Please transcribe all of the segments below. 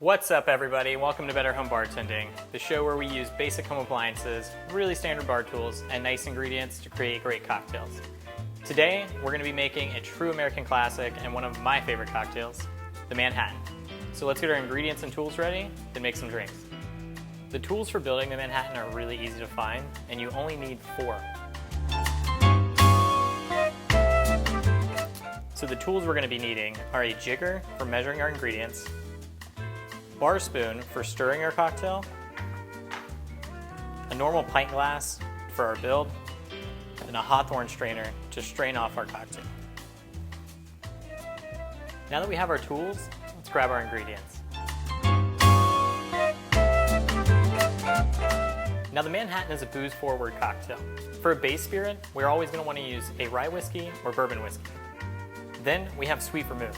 What's up, everybody? Welcome to Better Home Bartending, the show where we use basic home appliances, really standard bar tools, and nice ingredients to create great cocktails. Today, we're going to be making a true American classic and one of my favorite cocktails, the Manhattan. So let's get our ingredients and tools ready, then make some drinks. The tools for building the Manhattan are really easy to find, and you only need 4. So the tools we're going to be needing are a jigger for measuring our ingredients, bar spoon for stirring our cocktail, a normal pint glass for our build, and a hawthorn strainer to strain off our cocktail. Now that we have our tools, let's grab our ingredients. Now the Manhattan is a booze-forward cocktail. For a base spirit, we're always going to want to use a rye whiskey or bourbon whiskey. Then we have sweet vermouth.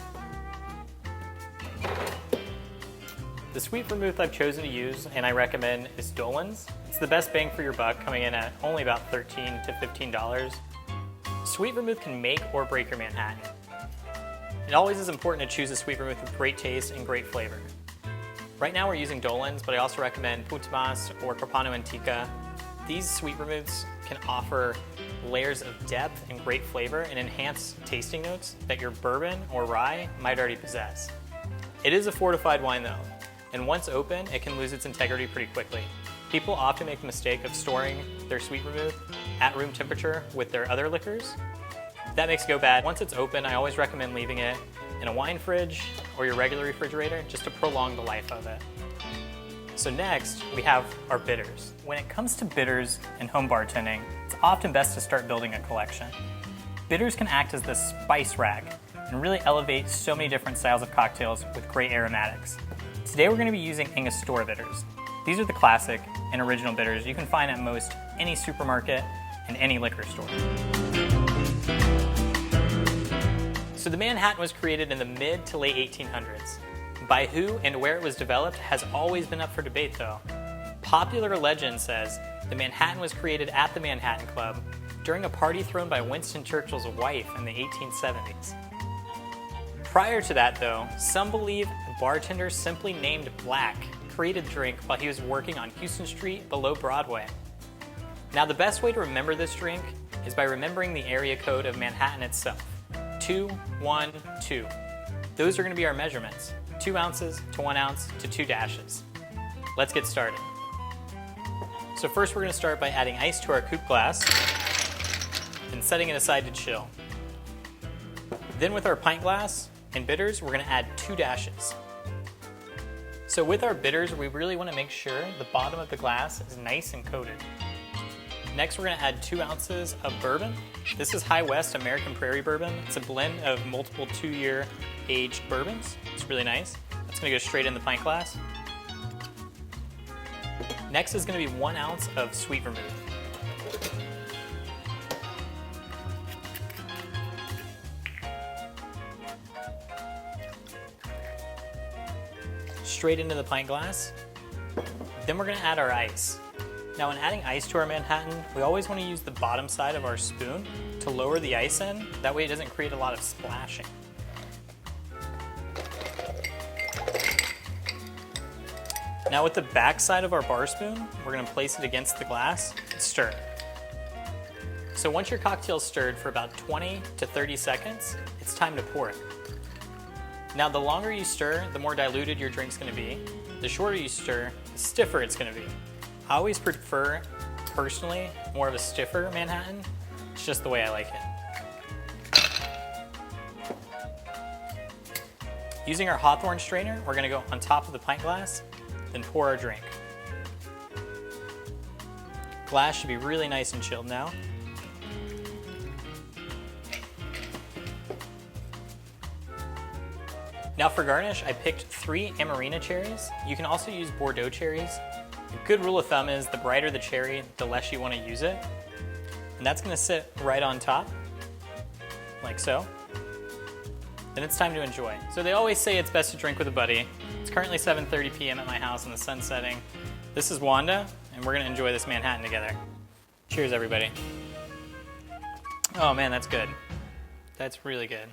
The sweet vermouth I've chosen to use and I recommend is Dolan's. It's the best bang for your buck, coming in at only about $13 to $15. Sweet vermouth can make or break your Manhattan. It always is important to choose a sweet vermouth with great taste and great flavor. Right now we're using Dolan's, but I also recommend Putumas or Carpano Antica. These sweet vermouths can offer layers of depth and great flavor and enhance tasting notes that your bourbon or rye might already possess. It is a fortified wine though, and once open, it can lose its integrity pretty quickly. People often make the mistake of storing their sweet vermouth at room temperature with their other liquors. That makes it go bad. Once it's open, I always recommend leaving it in a wine fridge or your regular refrigerator just to prolong the life of it. So next, we have our bitters. When it comes to bitters in home bartending, it's often best to start building a collection. Bitters can act as the spice rack and really elevate so many different styles of cocktails with great aromatics. Today we're going to be using Angostura Bitters. These are the classic and original bitters you can find at most any supermarket and any liquor store. So the Manhattan was created in the mid to late 1800s. By who and where it was developed has always been up for debate though. Popular legend says the Manhattan was created at the Manhattan Club during a party thrown by Winston Churchill's wife in the 1870s. Prior to that though, some believe a bartender simply named Black created the drink while he was working on Houston Street below Broadway. Now the best way to remember this drink is by remembering the area code of Manhattan itself, 212. Those are going to be our measurements, 2 ounces to 1 ounce to 2 dashes. Let's get started. So first we're going to start by adding ice to our coupe glass and setting it aside to chill. Then with our pint glass and bitters, we're going to add 2 dashes. So with our bitters, we really want to make sure the bottom of the glass is nice and coated. Next, we're going to add 2 ounces of bourbon. This is High West American Prairie Bourbon. It's a blend of multiple 2-year aged bourbons. It's really nice. That's going to go straight in the pint glass. Next is going to be 1 ounce of sweet vermouth. Straight into the pint glass. Then we're going to add our ice. Now when adding ice to our Manhattan, we always want to use the bottom side of our spoon to lower the ice in. That way it doesn't create a lot of splashing. Now with the back side of our bar spoon, we're going to place it against the glass and stir. So once your cocktail's stirred for about 20 to 30 seconds, it's time to pour it. Now the longer you stir, the more diluted your drink's going to be. The shorter you stir, the stiffer it's going to be. I always prefer, personally, more of a stiffer Manhattan. It's just the way I like it. Using our hawthorn strainer, we're going to go on top of the pint glass, then pour our drink. Glass should be really nice and chilled now. Now for garnish, I picked 3 Amarena cherries. You can also use Bordeaux cherries. A good rule of thumb is the brighter the cherry, the less you want to use it. And that's going to sit right on top, like so. Then it's time to enjoy. So they always say it's best to drink with a buddy. It's currently 7:30 p.m. at my house and the sun's setting. This is Wanda, and we're going to enjoy this Manhattan together. Cheers, everybody. Oh man, that's good. That's really good.